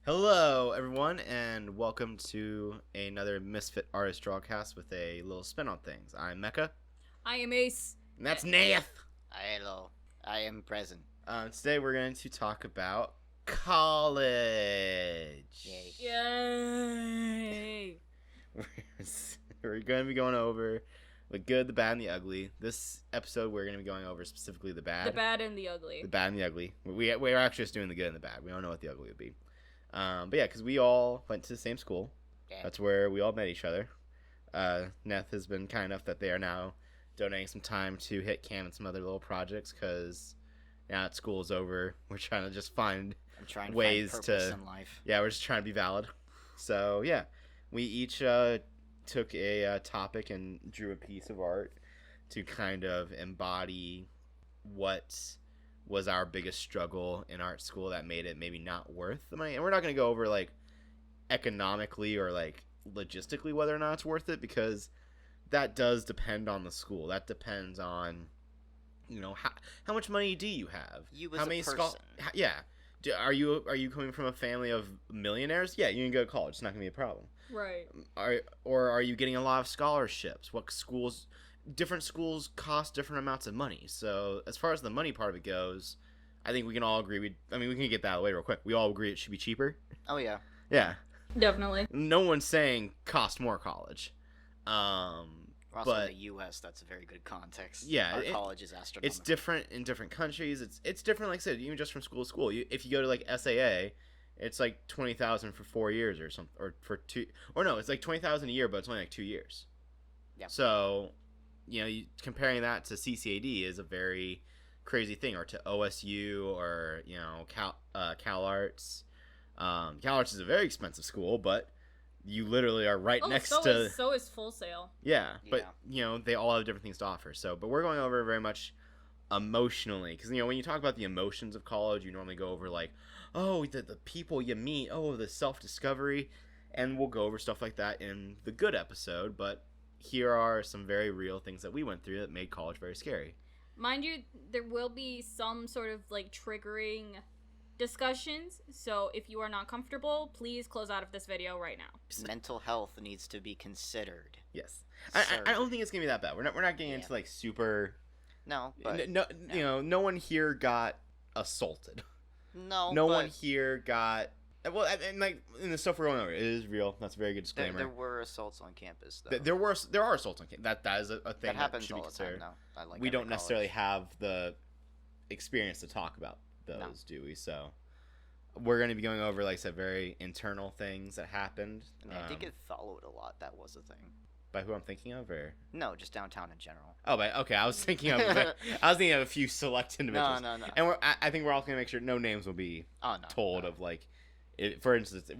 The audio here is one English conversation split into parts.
Hello, everyone, and welcome to another Misfit Artist Drawcast with a little spin on things. I'm Mecha, I am Ace. and that's Nath. Hello, I am present. Today we're going to talk about college. Yay. Yay! We're going to be going over the good, the bad, and the ugly. This episode, we're going to be going over specifically the bad. The bad and the ugly. The bad and the ugly. We're actually just doing the good and the bad. We don't know what the ugly would be. But yeah, because we all went to the same school. Yeah. That's where we all met each other. Neth has been kind enough that they are now donating some time to hit Cam and some other little projects because now that school is over, we're trying to just find I'm trying ways to find purpose to in life. Yeah, we're just trying to be valid. So yeah, we each took a topic and drew a piece of art to kind of embody what was our biggest struggle in art school that made it maybe not worth the money. And we're not going to go over like economically or like logistically whether or not it's worth it, because that does depend on the school. That depends on, you know, how much money do you have? You as how a many person. Yeah. Are you coming from a family of millionaires? Yeah, you can go to college. It's not going to be a problem. Right. Are you getting a lot of scholarships? What schools? Different schools cost different amounts of money. So as far as the money part of it goes, I think we can all agree. We can get that away real quick. We all agree it should be cheaper. Oh yeah. Yeah. Definitely. No one's saying cost more college. We're also But in the U.S. That's a very good context. Yeah, Our college is astronomical. it's different in different countries. It's different, like I said, even just from school to school. If you go to like SAA, it's like $20,000 for 4 years or something, or for two, or no, it's like $20,000 a year, but it's only like 2 years. Yeah. So, comparing that to CCAD is a very crazy thing, or to OSU, or Cal Arts. Cal Arts is a very expensive school, but you literally are right next to. So is Full Sail. Yeah, but they all have different things to offer. So, but we're going over very much emotionally, because when you talk about the emotions of college, you normally go over like, oh, the people you meet, oh, the self-discovery, and we'll go over stuff like that in the good episode. But here are some very real things that we went through that made college very scary. Mind you, there will be some sort of like triggering discussions, so if you are not comfortable, please close out of this video right now. Mental health needs to be considered. Yes, I don't think it's gonna be that bad. We're not getting into like super. No, but no one here got assaulted. No one here got. Well, and like in the stuff we're going over, it is real. That's a very good disclaimer. There were assaults on campus, though. There are assaults on campus. That is a thing that happens should be all the time. considered. Though. We don't necessarily have the experience to talk about those, do we? So we're going to be going over, like I said, very internal things that happened. I mean, I think it followed a lot. That was a thing. By who I'm thinking of, or no, just downtown in general. Oh, okay. I was thinking of a few select individuals. No. And I think we're also gonna make sure no names will be told of like. For instance,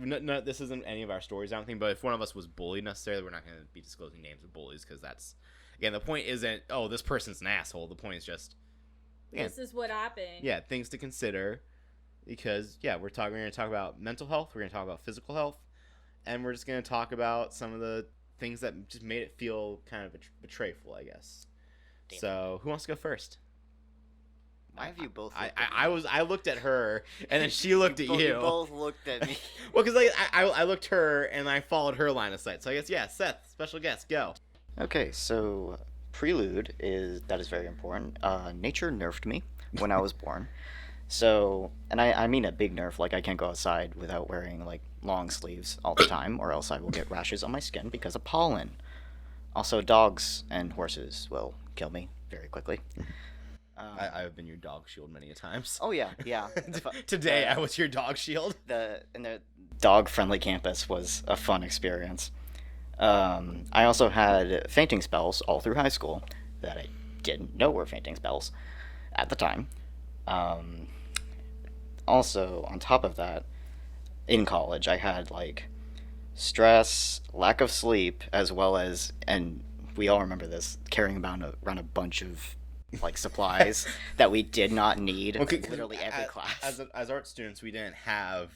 this isn't any of our stories, I don't think, but if one of us was bullied necessarily, we're not going to be disclosing names of bullies, because that's, again, the point isn't, oh, this person's an asshole. The point is just, this is what happened. Yeah, things to consider, because, yeah, we're going to talk about mental health, we're going to talk about physical health, and we're just going to talk about some of the things that just made it feel kind of betrayful, I guess. Damn. So, who wants to go first? Why have you both? I looked at her, and then she looked at you. You both looked at me. Well, because like I looked at her, and I followed her line of sight. So I guess, yeah, Seth, special guest, go. Okay, so prelude is very important. Nature nerfed me when I was born. So, and I mean a big nerf. Like, I can't go outside without wearing like long sleeves all the time, or else I will get rashes on my skin because of pollen. Also, dogs and horses will kill me very quickly. I've been your dog shield many a times. Oh yeah. Today I was your dog shield. The dog-friendly campus was a fun experience. I also had fainting spells all through high school that I didn't know were fainting spells at the time. Also, on top of that, in college, I had like stress, lack of sleep, as well as, and we all remember this, carrying around a bunch of like supplies that we did not need. Literally every class. As art students, we didn't have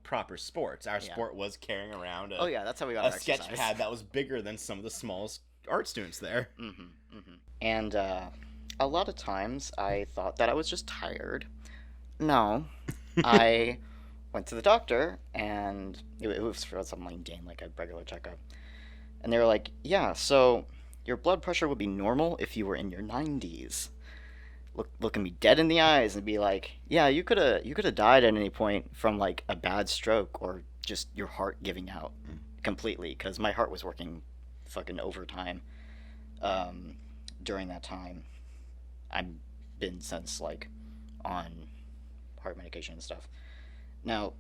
proper sports. Our sport was carrying around that's how we got a sketch pad that was bigger than some of the smallest art students there. And a lot of times I thought that I was just tired. No, I went to the doctor, and it was for some mundane, like a regular checkup. And they were like, yeah, so your blood pressure would be normal if you were in your 90s. Looking me dead in the eyes and be like, yeah, you could have died at any point from like a bad stroke or just your heart giving out completely, because my heart was working fucking overtime during that time. I've been since like on heart medication and stuff. Now,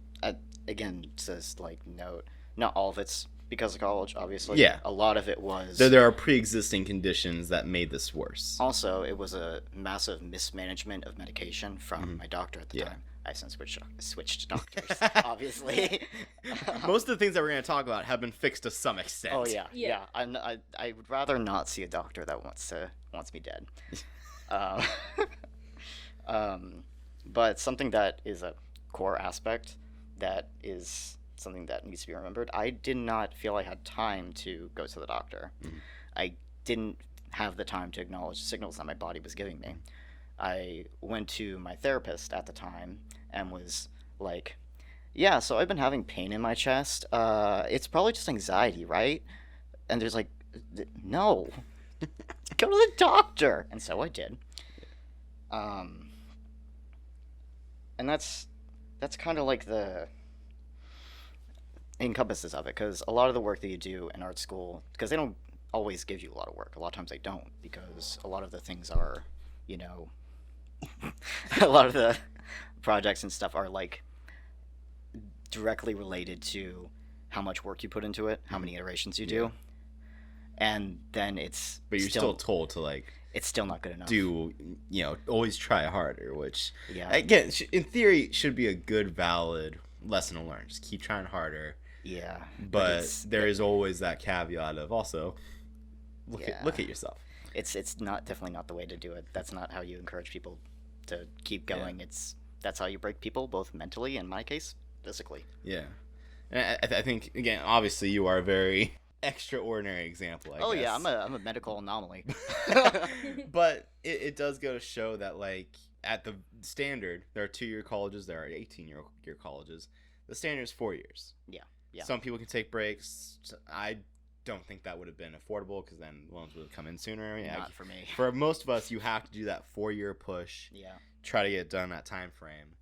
again, says like note, not all of it's because of college, obviously. Yeah. A lot of it was... There are pre-existing conditions that made this worse. Also, it was a massive mismanagement of medication from my doctor at the time. I since switched doctors, obviously. Most of the things that we're going to talk about have been fixed to some extent. Oh, yeah. I would rather not see a doctor that wants me dead. But something that is a core aspect that is something that needs to be remembered, I did not feel I had time to go to the doctor. I didn't have the time to acknowledge the signals that my body was giving me. I went to my therapist at the time and was like, yeah, so I've been having pain in my chest. It's probably just anxiety, right? And there's like, no, go to the doctor. And so I did. And that's kind of like the encompasses of it, because a lot of the work that you do in art school, because they don't always give you a lot of work. A lot of times they don't, because a lot of the things are, a lot of the projects and stuff are like directly related to how much work you put into it, how many iterations you do, and then it's but you're still told to like, it's still not good enough. Always try harder, which again, in theory should be a good, valid lesson to learn. Just keep trying harder. Yeah, but there is always that caveat of also look at yourself. It's definitely not the way to do it. That's not how you encourage people to keep going. That's how you break people, both mentally and, in my case, physically. Yeah, and I think again, obviously, you are a very extraordinary example. I guess. Yeah, I'm a medical anomaly. But it does go to show that like at the standard, there are 2-year colleges, there are 18-year colleges. The standard is 4 years. Yeah. Some people can take breaks. I don't think that would have been affordable, because then loans would have come in sooner. Not for me. For most of us, you have to do that 4-year push. Yeah. Try to get it done in that time frame.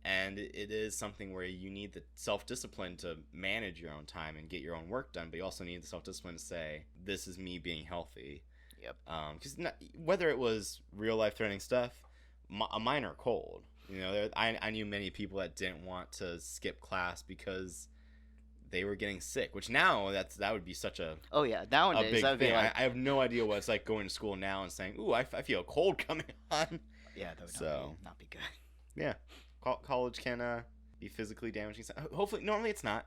And it is something where you need the self-discipline to manage your own time and get your own work done, but you also need the self-discipline to say, this is me being healthy. Yep. Because whether it was real life-threatening stuff, a minor cold, I knew many people that didn't want to skip class because they were getting sick, which now that would be such a nowadays a big that would thing. be like... I have no idea what it's like going to school now and saying, ooh, I feel a cold coming on. Yeah, that would not be good. Yeah, college can be physically damaging. Hopefully, normally it's not.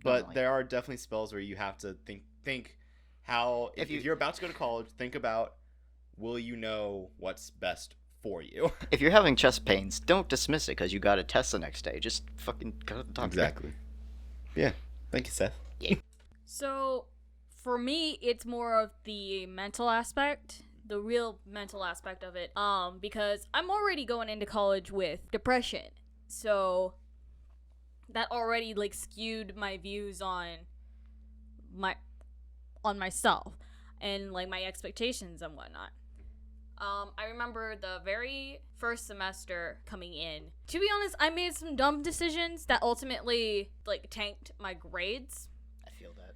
But there are definitely spells where you have to think how if you're about to go to college, think about, will you know what's best for you? If you're having chest pains, don't dismiss it because you got a test the next day. Just fucking go to the doctor. Exactly. Yeah. Thank you, Seth. Yeah. So, for me, it's more of the mental aspect, the real mental aspect of it. Because I'm already going into college with depression. So, that already, like, skewed my views on myself and, like, my expectations and whatnot. I remember the very first semester coming in. To be honest, I made some dumb decisions that ultimately, like, tanked my grades. I feel that.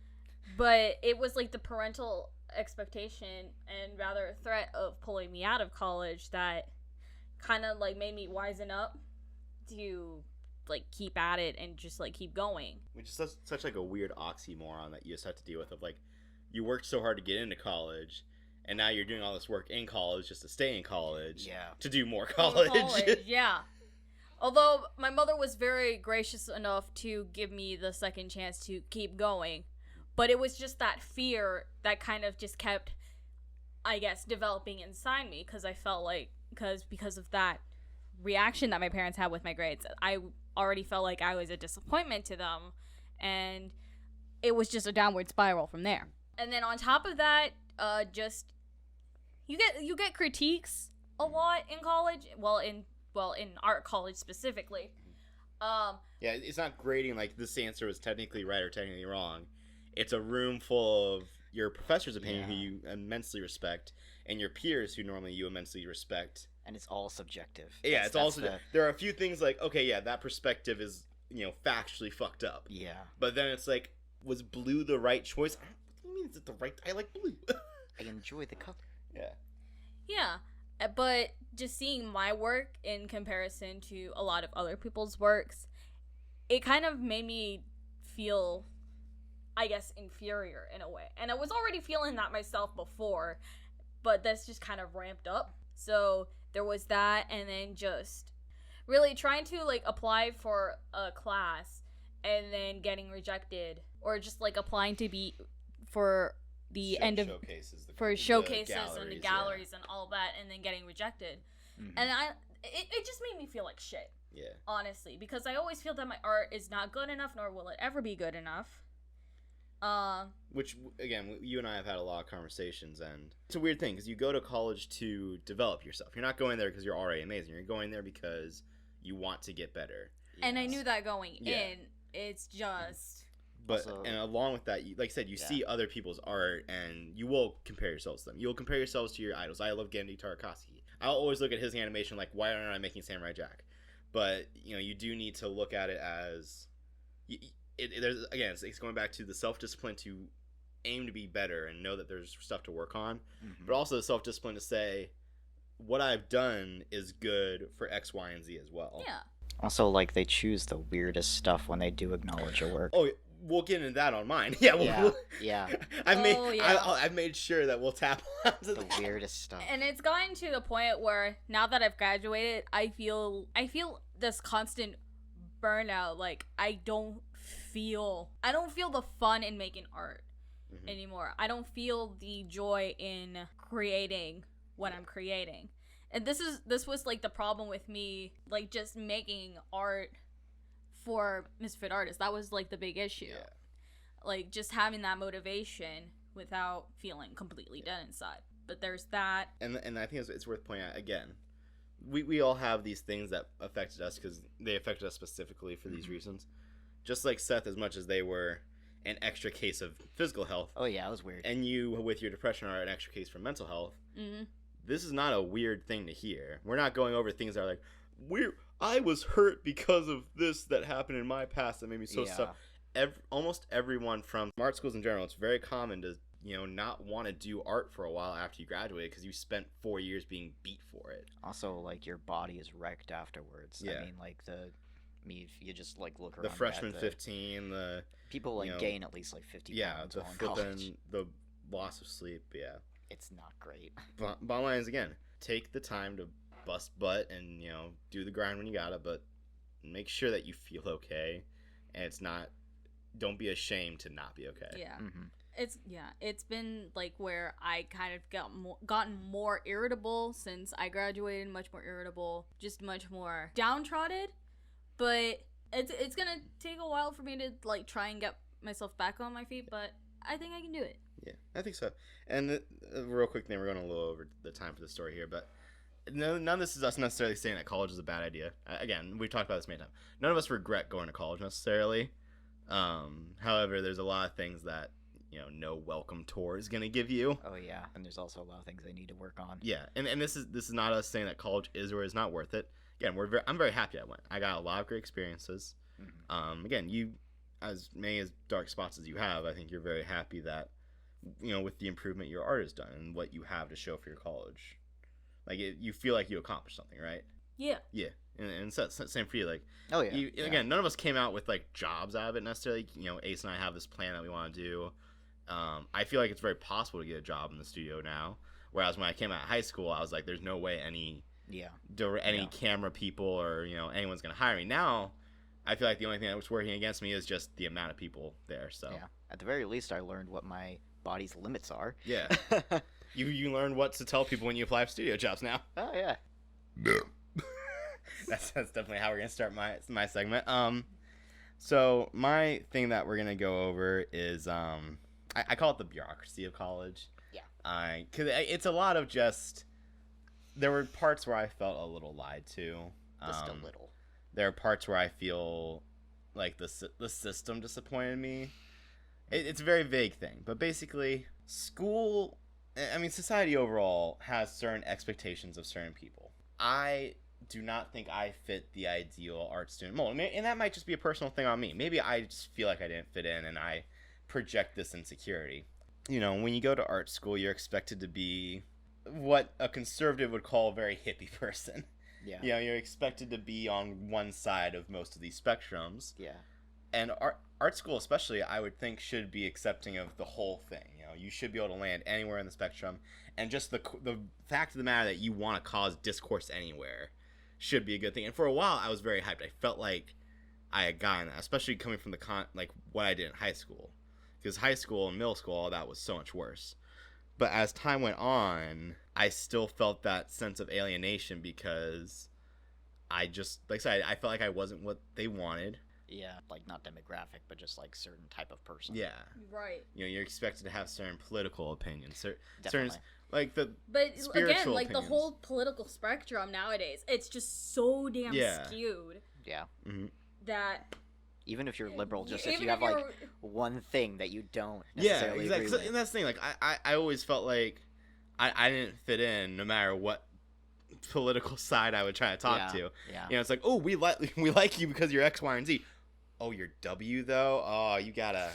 But it was, like, the parental expectation and rather a threat of pulling me out of college that kind of, like, made me wisen up to, like, keep at it and just, like, keep going. Which is such like, a weird oxymoron that you just have to deal with of, like, you worked so hard to get into college, and now you're doing all this work in college just to stay in college. Yeah. To do more college. Yeah. Although my mother was very gracious enough to give me the second chance to keep going. But it was just that fear that kind of just kept, I guess, developing inside me. Because I felt like, because of that reaction that my parents had with my grades, I already felt like I was a disappointment to them. And it was just a downward spiral from there. And then on top of that, just... You get critiques a lot in college. In art college specifically. Yeah, it's not grading like this answer was technically right or technically wrong. It's a room full of your professor's opinion who you immensely respect and your peers who normally you immensely respect. And it's all subjective. Yeah, it's all subjective. There are a few things like, okay, yeah, that perspective is, factually fucked up. Yeah. But then it's like, was blue the right choice? What do you mean is it the right? I like blue. I enjoy the color. Yeah. Yeah, but just seeing my work in comparison to a lot of other people's works, it kind of made me feel, I guess, inferior in a way. And I was already feeling that myself before, but that's just kind of ramped up. So there was that, and then just really trying to like apply for a class and then getting rejected, or just like applying to be for the end of showcases, showcases and the galleries and all that, and then getting rejected. And it just made me feel like shit. Yeah. Honestly, because I always feel that my art is not good enough, nor will it ever be good enough. Which, again, you and I have had a lot of conversations, and it's a weird thing, because you go to college to develop yourself. You're not going there because you're already amazing. You're going there because you want to get better. And I knew that going in. It's just... But, also, and along with that, like I said, you see other people's art, and you will compare yourselves to them. You'll compare yourselves to your idols. I love Genndy Tartakovsky. I'll always look at his animation like, why aren't I making Samurai Jack? But, you do need to look at it as... there's again, it's going back to the self-discipline to aim to be better and know that there's stuff to work on, but also the self-discipline to say, what I've done is good for X, Y, and Z as well. Yeah. Also, like, they choose the weirdest stuff when they do acknowledge your work. Oh, we'll get into that on mine. Yeah. I've made sure that we'll tap onto the weirdest stuff. And it's gotten to the point where now that I've graduated, I feel this constant burnout. Like, I don't feel the fun in making art anymore. I don't feel the joy in creating when I'm creating. And this was like the problem with me, like, just making art for Misfit artists. That was like the big issue. Yeah. Like, just having that motivation without feeling completely dead inside. But there's that. And I think it's worth pointing out, again, we all have these things that affected us because they affected us specifically for these reasons. Just like Seth, as much as they were an extra case of physical health. Oh, yeah, it was weird. And you, with your depression, are an extra case for mental health. This is not a weird thing to hear. We're not going over things that are like, I was hurt because of this that happened in my past that made me so stuck. Almost everyone from art schools in general, it's very common to not want to do art for a while after you graduate because you spent 4 years being beat for it. Also, like, your body is wrecked afterwards. Yeah. I mean, like, if you just like look around. The freshman 15, the people like gain at least like 50 pounds while in college. The loss of sleep. Yeah, it's not great. Bottom line is, again, take the time to bust butt and do the grind when you gotta, but make sure that you feel okay, and don't be ashamed to not be okay. Yeah. It's been like where I kind of gotten more irritable since I graduated, much more irritable, just much more downtrodden. But it's gonna take a while for me to like try and get myself back on my feet, but I think I can do it. Yeah, I think so. And real quick thing, we're going a little over the time for the story here, but none of this is us necessarily saying that college is a bad idea. Again, we've talked about this many times. None of us regret going to college necessarily. However, there's a lot of things that no welcome tour is going to give you. Oh yeah, and there's also a lot of things they need to work on. Yeah, and this is not us saying that college is or is not worth it. Again, I'm very happy I went. I got a lot of great experiences. Again, you, as many as dark spots as you have, I think you're very happy that with the improvement your art has done and what you have to show for your college, like you feel like you accomplished something, right? Yeah. And same for you. Like, oh yeah. Again, none of us came out with like jobs out of it necessarily. Ace and I have this plan that we want to do. I feel like it's very possible to get a job in the studio now. Whereas when I came out of high school, I was like, there's no way any camera people or anyone's gonna hire me. Now, I feel like the only thing that was working against me is just the amount of people there. So yeah, at the very least, I learned what my body's limits are. Yeah, you learn what to tell people when you apply for studio jobs now. Oh yeah. That's definitely how we're gonna start my segment. So my thing that we're gonna go over is I call it the bureaucracy of college. Yeah. Cause it's a lot of just. There were parts where I felt a little lied to. Just a little. there are parts where I feel like the system disappointed me. It's a very vague thing, but basically, society overall has certain expectations of certain people. I do not think I fit the ideal art student mold, and that might just be a personal thing on me. Maybe I just feel like I didn't fit in, and I project this insecurity. When you go to art school, you're expected to be what a conservative would call a very hippie person. Yeah. You're expected to be on one side of most of these spectrums. Yeah. And art school especially, I would think, should be accepting of the whole thing. You should be able to land anywhere in the spectrum, and just the fact of the matter that you want to cause discourse anywhere should be a good thing. And for a while, I was very hyped. I felt like I had gotten that, especially coming from what I did in high school, because high school and middle school, all that was so much worse. But as time went on, I still felt that sense of alienation because I just, like I said, I felt like I wasn't what they wanted. Yeah, like not demographic, but just like certain type of person. Yeah. Right. You're expected to have certain political opinions, certain, Definitely. like the But spiritual again, like opinions. the whole political spectrum nowadays, it's just so damn skewed Yeah. Mm-hmm. that Even if you're liberal, just even if you have you're- like one thing that you don't Yeah, necessarily exactly. agree with. And that's the thing. Like I always felt like I didn't fit in, no matter what political side I would try to talk to. Yeah. It's like, oh, we like you because you're X, Y, and Z. Oh, you're W though. Oh, you gotta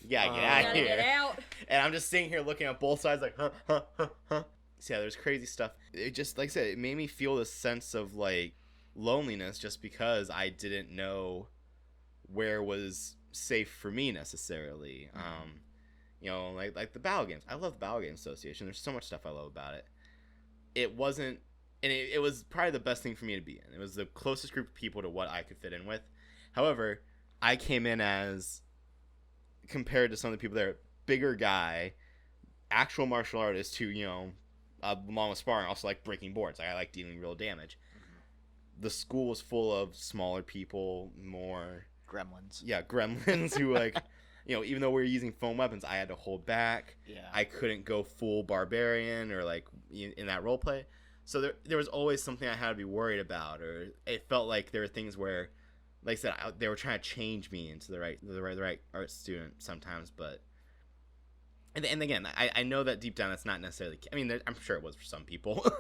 get out gotta of here. get out. And I'm just sitting here looking at both sides, like, huh. So yeah, there's crazy stuff. It just, like I said, it made me feel this sense of like loneliness, just because I didn't know where was safe for me necessarily. Like the Battle Games. I love the Battle Games Association. There's so much stuff I love about it. It wasn't, and it was probably the best thing for me to be in. It was the closest group of people to what I could fit in with. However, I came in as, compared to some of the people there, bigger guy, actual martial artist who, along with sparring, also like breaking boards. Like, I like dealing real damage. Mm-hmm. The school was full of smaller people, more Gremlins. Yeah, gremlins who even though we were using foam weapons, I had to hold back. Yeah. I couldn't go full barbarian or like in that role play. So there was always something I had to be worried about, or it felt like there were things where, like I said, they were trying to change me into the right art student sometimes. But and again, I know that deep down that's not necessarily. I mean, I'm sure it was for some people,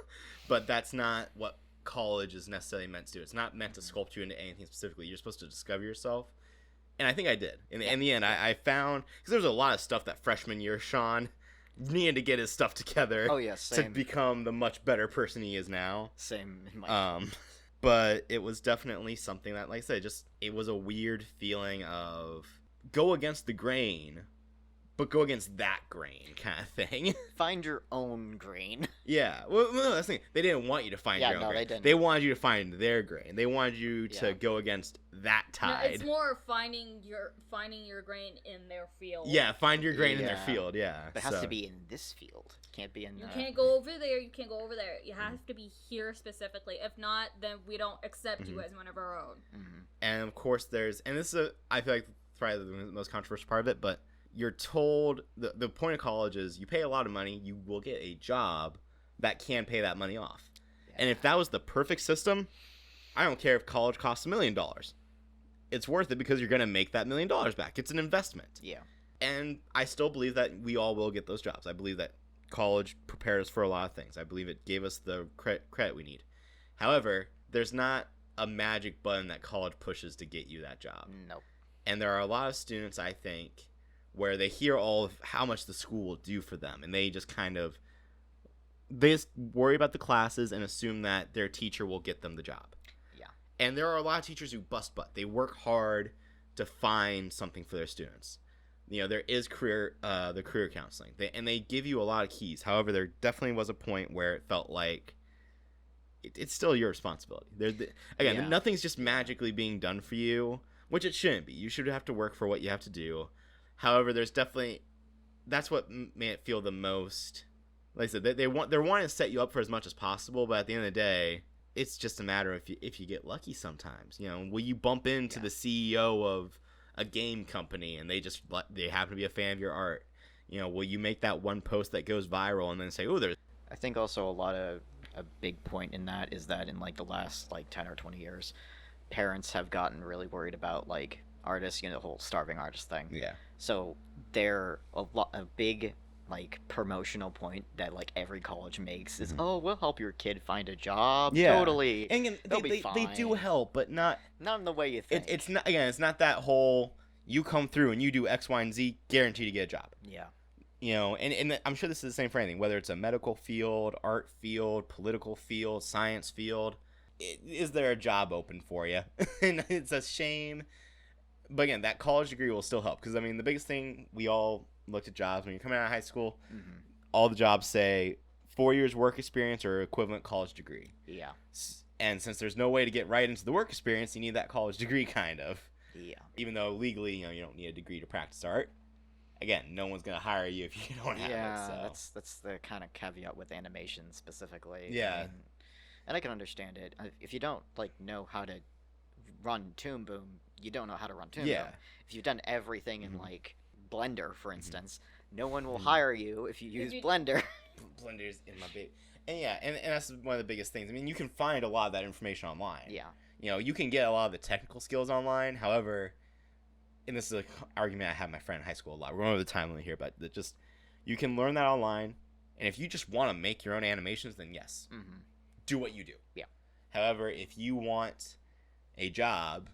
but that's not what college is necessarily meant to do. It's not meant to sculpt you into anything specifically. You're supposed to discover yourself, and I think I did. In the end, I found, because there was a lot of stuff that freshman year Sean needed to get his stuff together. Oh yeah, same. To become the much better person he is now. Same in my But it was definitely something that, like I said, it was a weird feeling of go against the grain, but go against that grain kind of thing. Find your own grain. Yeah. Well, no, that's the thing. They didn't want you to find your own grain. They didn't. They wanted you to find their grain. They wanted you to go against that tide. No, it's more finding your grain in their field. Yeah, find your grain in their field, yeah. But it has to be in this field. Can't be in You can't go over there, you can't go over there. You have to be here specifically. If not, then we don't accept you as one of our own. Mm-hmm. And of course there's, and this is I feel like probably the most controversial part of it, but you're told, the point of college is you pay a lot of money, you will get a job that can pay that money off. Yeah. And if that was the perfect system, I don't care if college costs $1 million. It's worth it because you're going to make that $1 million back. It's an investment. Yeah. And I still believe that we all will get those jobs. I believe that college prepared us for a lot of things. I believe it gave us the credit we need. However, there's not a magic button that college pushes to get you that job. Nope. And there are a lot of students, I think, where they hear all of how much the school will do for them, and they just they just worry about the classes and assume that their teacher will get them the job. Yeah. And there are a lot of teachers who bust butt. They work hard to find something for their students. There is the career counseling, and they give you a lot of keys. However, there definitely was a point where it felt like it's still your responsibility. Nothing's just magically being done for you, which it shouldn't be. You should have to work for what you have to do. However, that's what made it feel the most. Like I said, they're wanting to set you up for as much as possible, but at the end of the day, it's just a matter of if you get lucky sometimes. Will you bump into the CEO of a game company and they happen to be a fan of your art? Will you make that one post that goes viral and then say, oh, there's. I think also a big point in that is that in like the last 10 or 20 years, parents have gotten really worried about like artists, the whole starving artist thing. Yeah. So they're a big like promotional point that like every college makes is, oh, we'll help your kid find a job. Yeah. Totally. And again, They'll be they do fine. help, but not Not in the way you think. it's not, again, it's not that whole you come through and you do X, Y, and Z, guaranteed to get a job. Yeah. And I'm sure this is the same for anything, whether it's a medical field, art field, political field, science field. Is there a job open for you? And it's a shame. But again, that college degree will still help. Because, I mean, the biggest thing, we all looked at jobs. When you're coming out of high school, all the jobs say 4 years work experience or equivalent college degree. Yeah. And since there's no way to get right into the work experience, you need that college degree, kind of. Yeah. Even though legally, you don't need a degree to practice art. Again, no one's going to hire you if you don't have it. So. That's the kind of caveat with animation specifically. Yeah. And I can understand it. If you don't like know how to run Toon Boom, you don't know how to run Toon Boom. If you've done everything in like Blender, for instance, no one will hire you if you use Blender. Blender's in my baby. And yeah, and that's one of the biggest things. I mean, you can find a lot of that information online. Yeah. You can get a lot of the technical skills online. However, and this is an argument I had with my friend in high school a lot. We're going over the time limit here, but you can learn that online. And if you just want to make your own animations, then yes, do what you do. Yeah. However, if you want a job,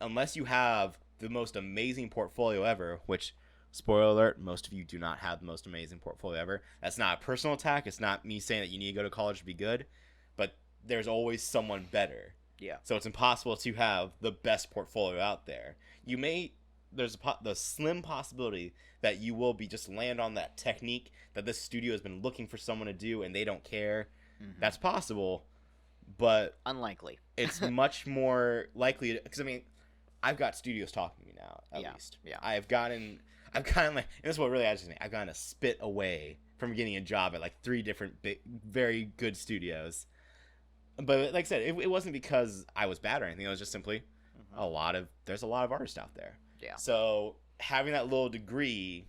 unless you have the most amazing portfolio ever, which, spoiler alert, most of you do not have the most amazing portfolio ever. That's not a personal attack. It's not me saying that you need to go to college to be good, but there's always someone better. Yeah. So it's impossible to have the best portfolio out there. There's the slim possibility that you will be just land on that technique that this studio has been looking for someone to do and they don't care. That's possible, but unlikely. It's much more likely because, I mean, I've got studios talking to me now, at least. Yeah. I've gotten like, and this is what really agitates me. I've gotten a spit away from getting a job at like 3 different big, very good studios. But like I said, it wasn't because I was bad or anything. It was just simply there's a lot of artists out there. Yeah. So having that little degree,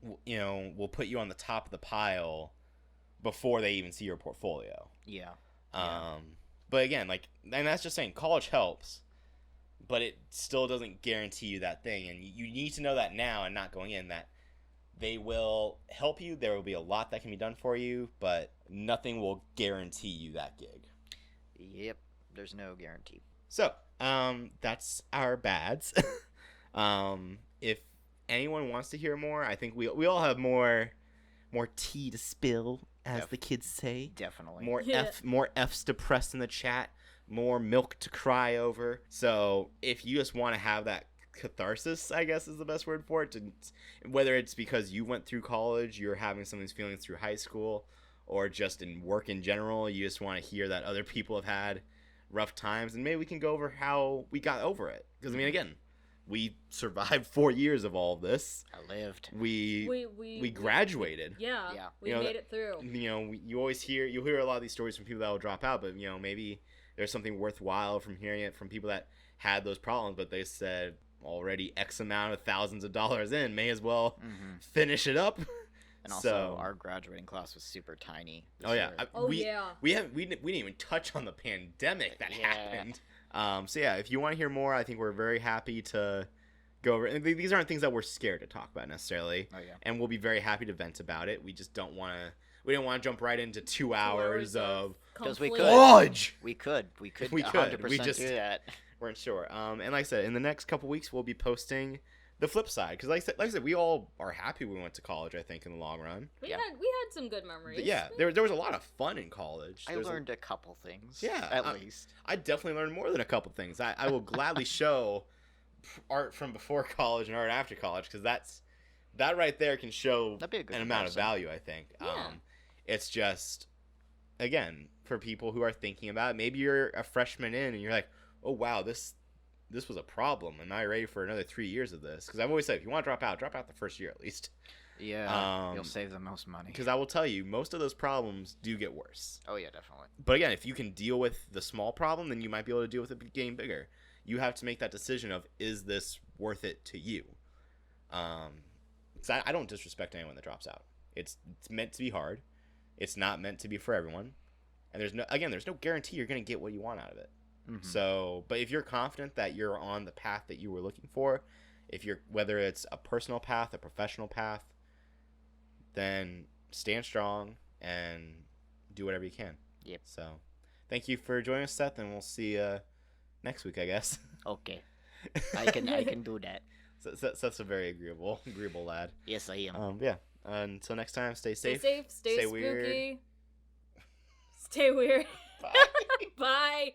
will put you on the top of the pile before they even see your portfolio. Yeah. But again, and that's just saying college helps, but it still doesn't guarantee you that thing. And you need to know that now and not going in, that they will help you. There will be a lot that can be done for you, but nothing will guarantee you that gig. Yep. There's no guarantee. So, that's our bads. If anyone wants to hear more, I think we all have more tea to spill, as the kids say. Definitely. More F's to press in the chat, more milk to cry over. So if you just want to have that catharsis, I guess is the best word for it, whether it's because you went through college, you're having some of these feelings through high school, or just in work in general, you just want to hear that other people have had rough times, and maybe we can go over how we got over it. Because, I mean, again, we survived 4 years of all of this. I lived. We graduated. Yeah. We made it through. You'll hear a lot of these stories from people that will drop out, but maybe there's something worthwhile from hearing it from people that had those problems, but they said already X amount of thousands of dollars in, may as well finish it up. And also, our graduating class was super tiny. We didn't even touch on the pandemic that happened. So yeah, if you want to hear more, I think we're very happy to go over. And these aren't things that we're scared to talk about necessarily. Oh yeah. And we'll be very happy to vent about it. We just don't want to. We didn't want to jump right into 2 hours of because we could. Fudge! We could. We 100% We just do that. Weren't sure. And like I said, in the next couple weeks, we'll be posting the flip side, because like I said, we all are happy we went to college. I think in the long run, we had some good memories. But yeah, there was a lot of fun in college. I learned a couple things. Yeah, at least I definitely learned more than a couple things. I will gladly show art from before college and art after college, because that right there can show an amount of value. I think. Yeah. It's just, again, for people who are thinking about it, maybe you're a freshman in and you're like, oh wow, this was a problem. Am I ready for another 3 years of this? Because I've always said, if you want to drop out the first year at least. Yeah, you'll save the most money. Because I will tell you, most of those problems do get worse. Oh yeah, definitely. But again, if you can deal with the small problem, then you might be able to deal with it getting bigger. You have to make that decision of, is this worth it to you? I don't disrespect anyone that drops out. It's meant to be hard. It's not meant to be for everyone. And there's no guarantee you're going to get what you want out of it. So, but if you're confident that you're on the path that you were looking for, whether it's a personal path, a professional path, then stand strong and do whatever you can. Yep. So, thank you for joining us, Seth, and we'll see you next week, I guess. Okay. I can do that. Seth's a very agreeable lad. Yes, I am. Yeah. Until next time, stay safe. Stay Stay spooky. weird. Stay weird. Bye. Bye.